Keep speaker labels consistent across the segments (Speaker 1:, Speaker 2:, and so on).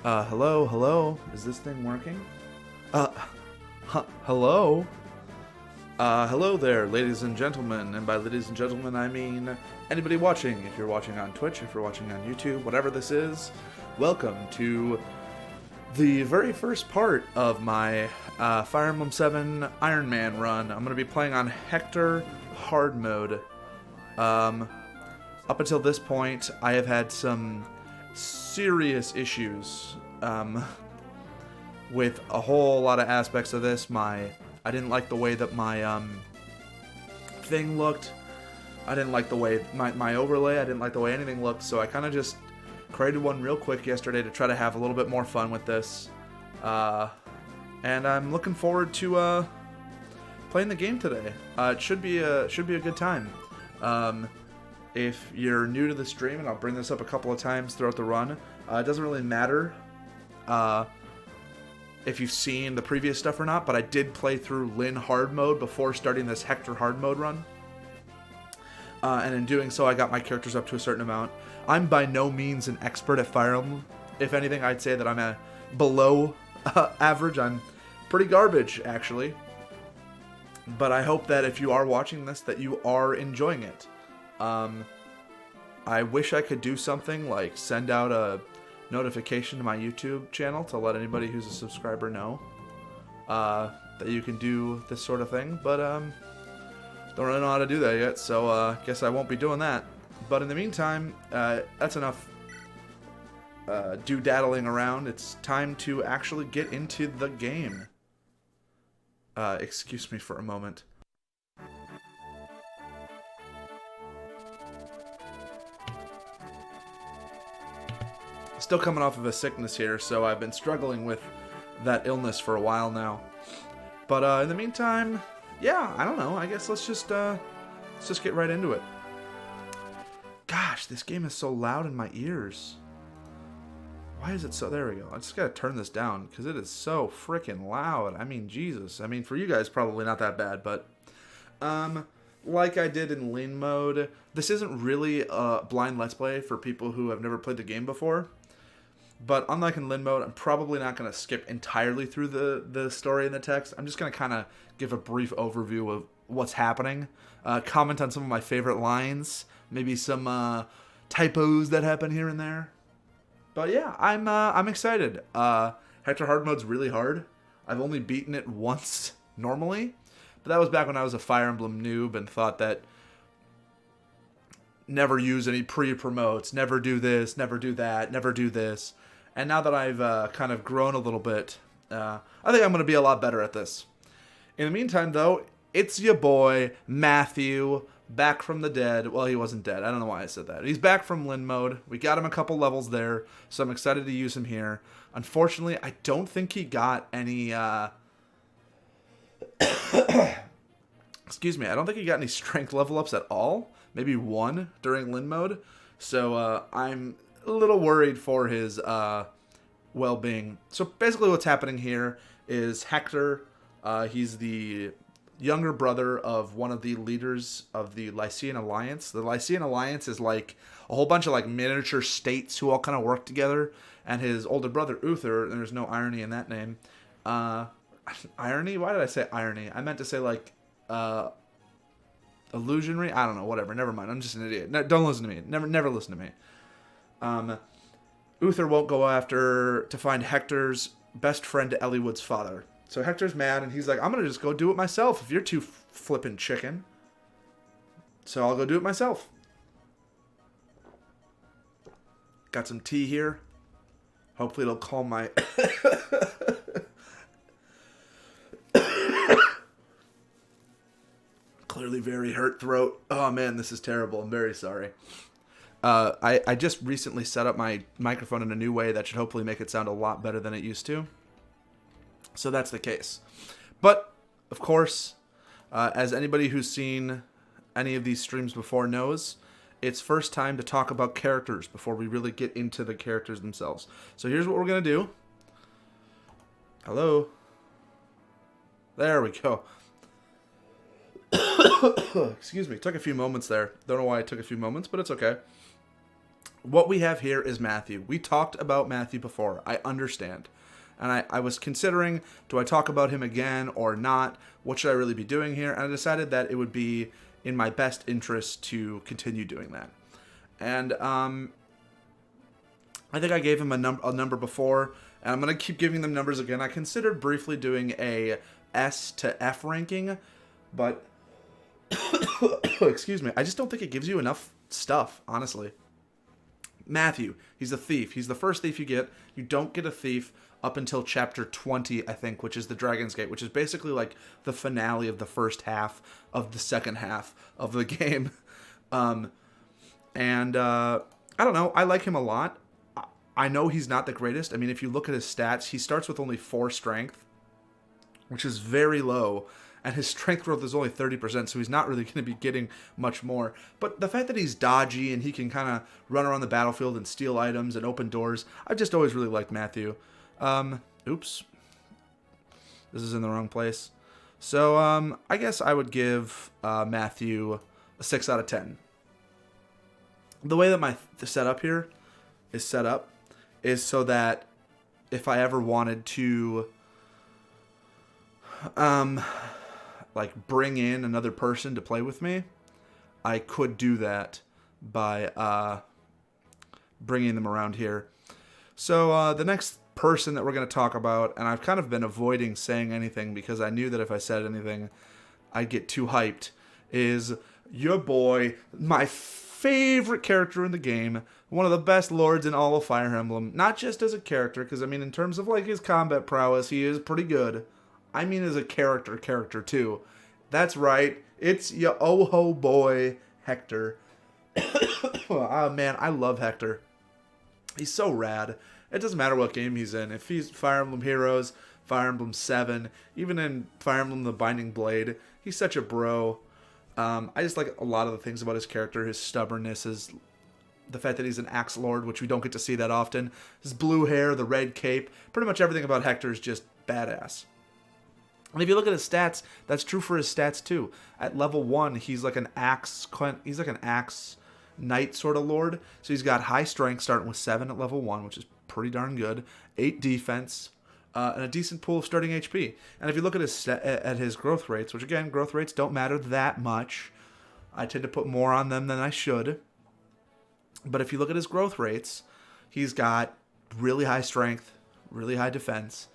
Speaker 1: Hello? Is this thing working? Uh, hello? Hello there, ladies and gentlemen. And by ladies and gentlemen, I mean anybody watching. If you're watching on Twitch, if you're watching on YouTube, whatever this is, welcome to the very first part of my Fire Emblem 7 Ironman run. I'm going to be playing on Hector hard mode. Up until this point, I have had some serious issues with a whole lot of aspects of this. I didn't like the way that my thing looked. I didn't like the way my overlay. I didn't like the way anything looked. So I kind of just created one real quick yesterday to try to have a little bit more fun with this. And I'm looking forward to playing the game today. It should be a good time. If you're new to the stream, and I'll bring this up a couple of times throughout the run, it doesn't really matter if you've seen the previous stuff or not, but I did play through Lyn hard mode before starting this Hector hard mode run. And in doing so, I got my characters up to a certain amount. I'm by no means an expert at Fire Emblem. If anything, I'd say that I'm a below average. I'm pretty garbage, actually. But I hope that if you are watching this, that you are enjoying it. I wish I could do something like send out a notification to my YouTube channel to let anybody who's a subscriber know that you can do this sort of thing, but don't really know how to do that yet, so guess I won't be doing that. But in the meantime, that's enough do-daddling around. It's time to actually get into the game. Excuse me for a moment. Still coming off of a sickness here, so I've been struggling with that illness for a while now. But in the meantime, yeah, I don't know. I guess let's just get right into it. Gosh, this game is so loud in my ears. Why is it so? There we go. I just gotta turn this down because it is so freaking loud. I mean, Jesus. I mean, for you guys, probably not that bad, but like I did in Lyn mode, this isn't really a blind Let's Play for people who have never played the game before. But unlike in Lyn mode, I'm probably not going to skip entirely through the story and the text. I'm just going to kind of give a brief overview of what's happening, comment on some of my favorite lines, maybe some typos that happen here and there. But yeah, I'm excited. Hector hard mode's really hard. I've only beaten it once normally, but that was back when I was a Fire Emblem noob and thought that never use any pre-promotes, never do this, never do that, never do this. And now that I've kind of grown a little bit, I think I'm going to be a lot better at this. In the meantime, though, it's your boy, Matthew, back from the dead. Well, he wasn't dead. I don't know why I said that. He's back from Lyn mode. We got him a couple levels there, so I'm excited to use him here. Unfortunately, I don't think he got any... Excuse me, I don't think he got any strength level ups at all. Maybe one during Lyn mode. So I'm a little worried for his well-being. So basically what's happening here is Hector, he's the younger brother of one of the leaders of the Lycian Alliance. The Lycian Alliance is like a whole bunch of like miniature states who all kind of work together. And his older brother, Uther, there's no irony in that name. Irony? Why did I say irony? I meant to say like... illusionary? I don't know, whatever, never mind, I'm just an idiot. No, don't listen to me, never listen to me. Uther won't go after to find Hector's best friend Eliwood's father. So Hector's mad and he's like, I'm gonna just go do it myself if you're too flippin' chicken. So I'll go do it myself. Got some tea here. Hopefully it'll calm my... Clearly very hurt throat. Oh man, this is terrible. I'm very sorry. I just recently set up my microphone in a new way that should hopefully make it sound a lot better than it used to. So that's the case. But, of course, as anybody who's seen any of these streams before knows, it's first time to talk about characters before we really get into the characters themselves. So here's what we're going to do. Hello. There we go. Excuse me, took a few moments there. Don't know why it took a few moments, but it's okay. What we have here is Matthew. We talked about Matthew before. I understand. And I was considering, do I talk about him again or not? What should I really be doing here? And I decided that it would be in my best interest to continue doing that. And I think I gave him a number before, and I'm going to keep giving them numbers again. I considered briefly doing a S to F ranking, but excuse me, I just don't think it gives you enough stuff, honestly. Matthew, he's a thief. He's the first thief you get. You don't get a thief up until chapter 20, I think, which is the Dragon's Gate, which is basically like the finale of the first half of the second half of the game. I don't know. I like him a lot. I know he's not the greatest. I mean, if you look at his stats, he starts with only 4 strength, which is very low. And his strength growth is only 30%, so he's not really going to be getting much more. But the fact that he's dodgy and he can kind of run around the battlefield and steal items and open doors, I've just always really liked Matthew. Oops. This is in the wrong place. So, I guess I would give Matthew a 6 out of 10. The way that my setup here is set up is so that if I ever wanted to like bring in another person to play with me, I could do that by bringing them around here. So the next person that we're going to talk about, and I've kind of been avoiding saying anything because I knew that if I said anything I'd get too hyped, is your boy, my favorite character in the game, one of the best lords in all of Fire Emblem. Not just as a character, because I mean in terms of like his combat prowess, he is pretty good. I mean as a character too. That's right, it's your oh-ho boy, Hector. Oh man, I love Hector. He's so rad. It doesn't matter what game he's in. If he's Fire Emblem Heroes, Fire Emblem 7, even in Fire Emblem the Binding Blade, he's such a bro. I just like a lot of the things about his character, his stubbornness, his the fact that he's an axe lord, which we don't get to see that often, his blue hair, the red cape, pretty much everything about Hector is just badass. And if you look at his stats, that's true for his stats too. At level 1, he's like an axe knight sort of lord. So he's got high strength starting with 7 at level 1, which is pretty darn good. 8 defense, and a decent pool of starting HP. And if you look at his growth rates, which again, growth rates don't matter that much. I tend to put more on them than I should. But if you look at his growth rates, he's got really high strength, really high defense,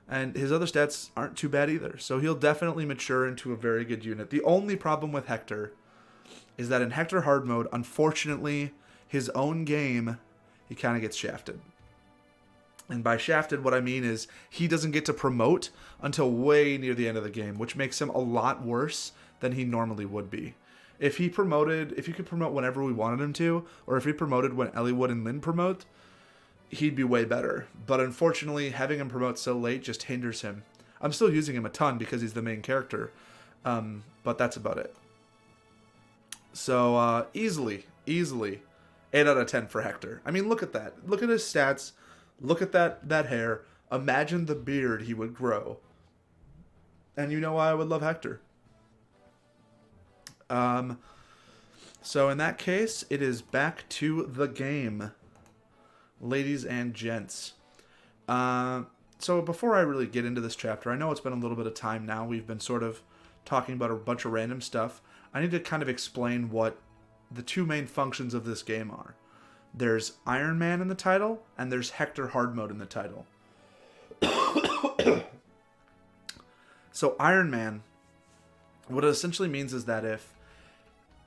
Speaker 1: and his other stats aren't too bad either. So he'll definitely mature into a very good unit. The only problem with Hector is that in Hector hard mode, unfortunately, his own game, he kind of gets shafted. And by shafted, what I mean is he doesn't get to promote until way near the end of the game, which makes him a lot worse than he normally would be. If he could promote whenever we wanted him to, or if he promoted when Eliwood and Lyn promote, he'd be way better. But unfortunately, having him promote so late just hinders him. I'm still using him a ton because he's the main character, but that's about it. So, easily, 8 out of 10 for Hector. I mean, look at that. Look at his stats. Look at that hair. Imagine the beard he would grow. And you know why I would love Hector. So in that case, it is back to the game, ladies and gents. So before I really get into this chapter, I know it's been a little bit of time now. We've been sort of talking about a bunch of random stuff. I need to kind of explain what the two main functions of this game are. There's Ironman in the title, and there's Hector hard mode in the title. So Ironman, what it essentially means is that if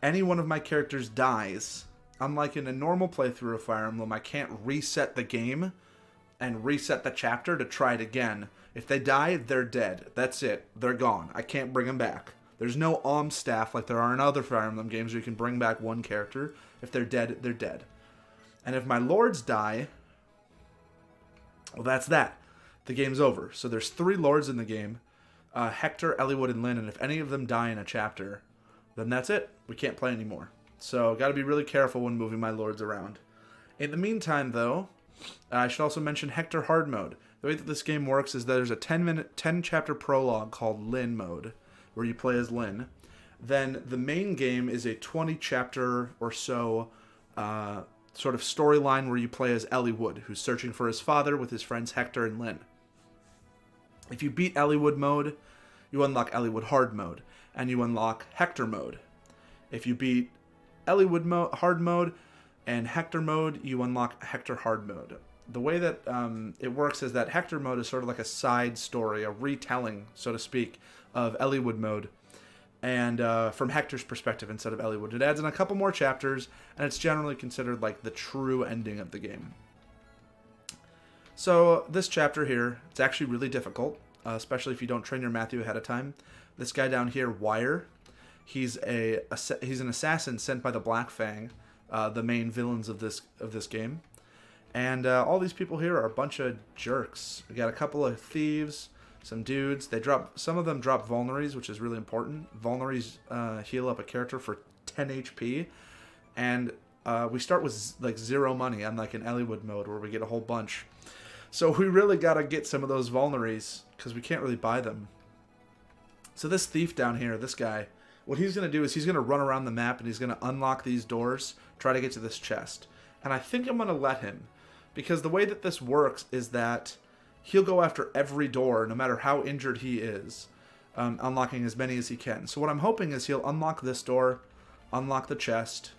Speaker 1: any one of my characters dies, unlike in a normal playthrough of Fire Emblem, I can't reset the game and reset the chapter to try it again. If they die, they're dead. That's it. They're gone. I can't bring them back. There's no staff like there are in other Fire Emblem games where you can bring back one character. If they're dead, they're dead. And if my lords die, well, that's that. The game's over. So there's 3 lords in the game. Hector, Eliwood, and Lyn. And if any of them die in a chapter, then that's it. We can't play anymore. So got to be really careful when moving my lords around. In the meantime, though, I should also mention Hector hard mode. The way that this game works is that there's a 10-chapter prologue called Lyn mode, where you play as Lyn. Then the main game is a 20-chapter or so sort of storyline where you play as Eliwood, who's searching for his father with his friends Hector and Lynn. If you beat Eliwood mode, you unlock Eliwood hard mode, and you unlock Hector mode. If you beat Eliwood hard mode and Hector mode, you unlock Hector hard mode. The way that it works is that Hector mode is sort of like a side story, a retelling, so to speak, of Eliwood mode, and from Hector's perspective instead of Eliwood. It adds in a couple more chapters, and it's generally considered like the true ending of the game. So this chapter here, it's actually really difficult, especially if you don't train your Matthew ahead of time. This guy down here, Wire, he's an assassin sent by the Black Fang, the main villains of this game. And all these people here are a bunch of jerks. We got a couple of thieves, some dudes. Some of them drop vulneries, which is really important. Vulneries heal up a character for 10 HP, and we start with like 0 money, unlike in Eliwood mode where we get a whole bunch. So we really gotta get some of those vulneries because we can't really buy them. So this thief down here, this guy, what he's gonna do is he's gonna run around the map and he's gonna unlock these doors, try to get to this chest. And I think I'm gonna let him, because the way that this works is that he'll go after every door, no matter how injured he is, unlocking as many as he can. So what I'm hoping is he'll unlock this door, unlock the chest.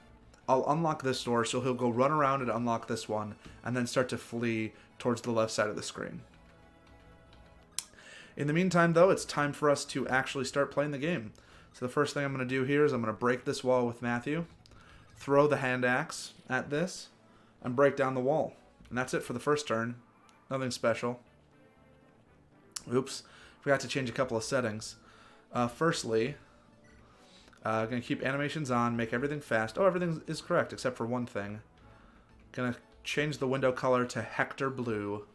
Speaker 1: I'll unlock this door, so he'll go run around and unlock this one, and then start to flee towards the left side of the screen. In the meantime, though, it's time for us to actually start playing the game. So the first thing I'm going to do here is I'm going to break this wall with Matthew, throw the hand axe at this, and break down the wall. And that's it for the first turn. Nothing special. Oops. Forgot to change a couple of settings. Firstly, I'm going to keep animations on, make everything fast. Oh, everything is correct except for one thing. Going to change the window color to Hector Blue.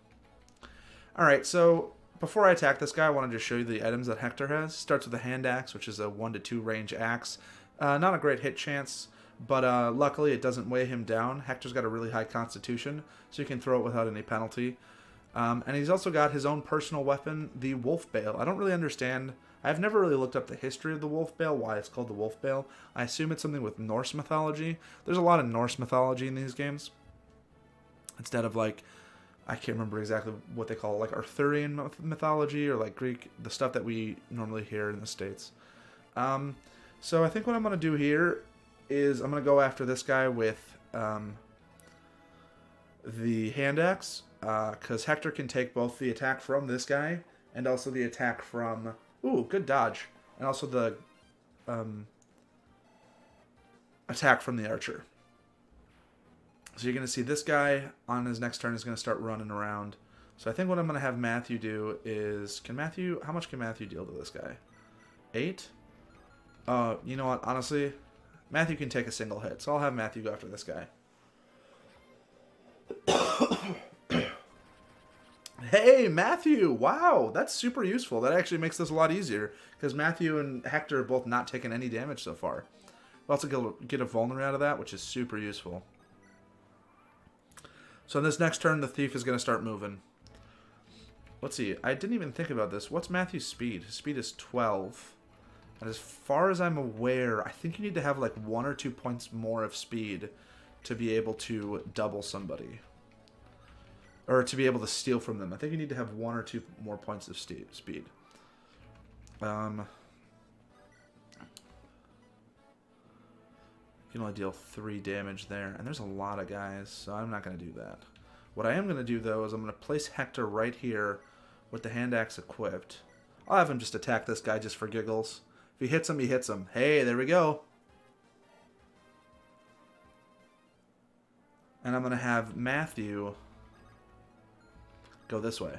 Speaker 1: Alright, so before I attack this guy, I wanted to show you the items that Hector has. Starts with a hand axe, which is a 1 to 2 range axe. Not a great hit chance, but luckily it doesn't weigh him down. Hector's got a really high constitution, so you can throw it without any penalty. And he's also got his own personal weapon, the Wolf Bale. I don't really understand. I've never really looked up the history of the Wolf Bale, why it's called the Wolf Bale. I assume it's something with Norse mythology. There's a lot of Norse mythology in these games. Instead of like, I can't remember exactly what they call it, like Arthurian mythology or like Greek, the stuff that we normally hear in the States. So I think what I'm going to do here is I'm going to go after this guy with the hand axe, because Hector can take both the attack from this guy and also the attack from... Ooh, good dodge. And also the attack from the archer. So you're going to see this guy on his next turn is going to start running around. So I think what I'm going to have Matthew do is... How much can Matthew deal to this guy? 8? You know what? Honestly, Matthew can take a single hit. So I'll have Matthew go after this guy. Hey, Matthew! Wow, that's super useful. That actually makes this a lot easier, because Matthew and Hector are both not taking any damage so far. We'll also get a vulnerary out of that, which is super useful. So in this next turn, the thief is going to start moving. Let's see. I didn't even think about this. What's Matthew's speed? His speed is 12. And as far as I'm aware, I think you need to have like 1 or 2 points more of speed to be able to double somebody. Or to be able to steal from them. I think you need to have 1 or 2 more points of speed. You can only deal 3 damage there. And there's a lot of guys, so I'm not going to do that. What I am going to do, though, is I'm going to place Hector right here with the hand axe equipped. I'll have him just attack this guy just for giggles. If he hits him, he hits him. Hey, there we go. And I'm going to have Matthew go this way.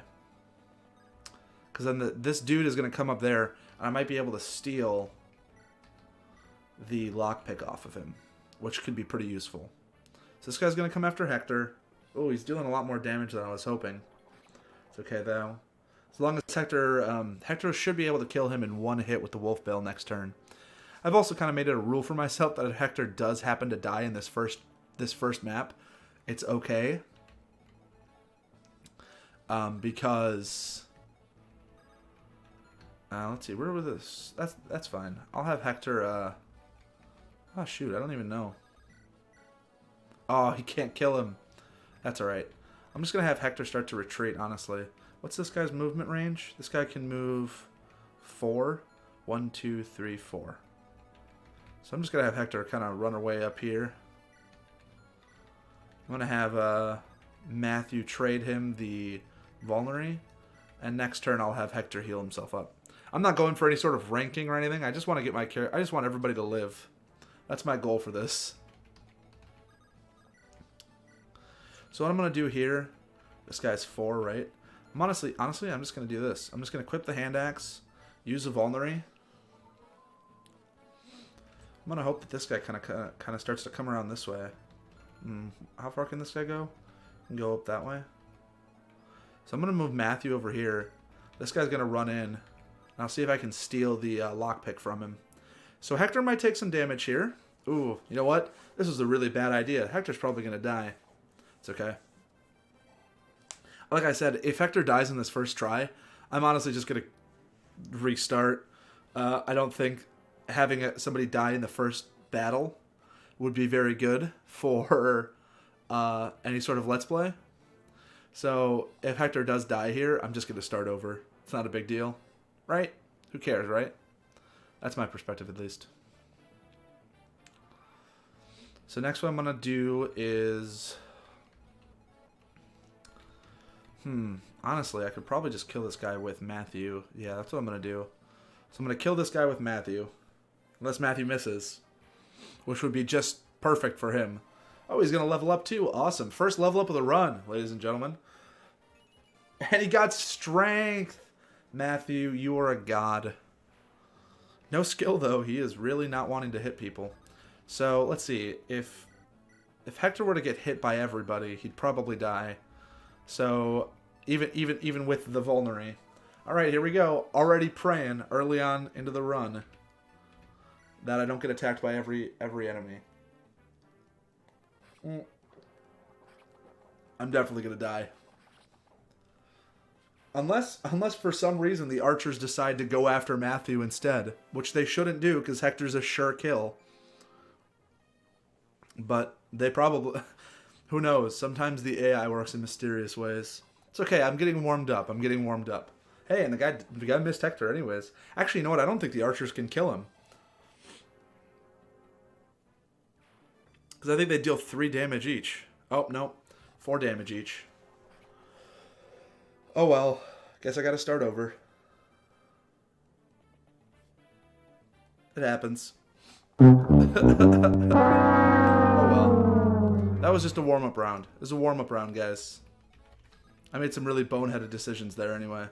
Speaker 1: Because then this dude is going to come up there, and I might be able to steal the lockpick off of him, which could be pretty useful. So this guy's going to come after Hector. Oh, he's doing a lot more damage than I was hoping. It's okay, though. As long as Hector should be able to kill him in 1 hit with the Wolf Bale next turn. I've also kind of made it a rule for myself that if Hector does happen to die in this first map, it's okay. Because let's see, where was this? That's fine. I'll have Hector. Oh shoot, I don't even know. Oh, he can't kill him. That's alright. I'm just going to have Hector start to retreat, honestly. What's this guy's movement range? This guy can move 4. 1, 2, 3, 4. So I'm just going to have Hector kind of run away up here. I'm going to have Matthew trade him the Vulnerary. And next turn I'll have Hector heal himself up. I'm not going for any sort of ranking or anything. I just want to get my character. I just want everybody to live. That's my goal for this. So what I'm going to do here, this guy's 4, right? Honestly, I'm just going to do this. I'm just going to equip the hand axe, use the Vulnerary. I'm going to hope that this guy kind of starts to come around this way. How far can this guy go? Can go up that way. So I'm going to move Matthew over here. This guy's going to run in. I'll see if I can steal the lockpick from him. So Hector might take some damage here. Ooh, you know what? This is a really bad idea. Hector's probably going to die. It's okay. Like I said, if Hector dies in this first try, I'm honestly just going to restart. I don't think having somebody die in the first battle would be very good for any sort of Let's Play. So if Hector does die here, I'm just going to start over. It's not a big deal. Right? Who cares, right? That's my perspective, at least. So next what I'm going to do is... Honestly, I could probably just kill this guy with Matthew. Yeah, that's what I'm going to do. So I'm going to kill this guy with Matthew. Unless Matthew misses. Which would be just perfect for him. Oh, he's going to level up too. Awesome. First level up of the run, ladies and gentlemen. And he got strength. Matthew, you are a god. No skill, though. He is really not wanting to hit people. So, let's see. If Hector were to get hit by everybody, he'd probably die. So, even with the Vulnerary. Alright, here we go. Already praying early on into the run that I don't get attacked by every enemy. I'm definitely going to die. Unless for some reason the archers decide to go after Matthew instead. Which they shouldn't do, because Hector's a sure kill. But they probably... Who knows? Sometimes the AI works in mysterious ways. It's okay, I'm getting warmed up. Hey, and the guy missed Hector anyways. Actually, you know what? I don't think the archers can kill him. Because I think they deal 3 damage each. Oh, no. 4 damage each. Oh well, guess I gotta start over. It happens. Oh well. That was just a warm-up round. It was a warm-up round, guys. I made some really boneheaded decisions there anyway.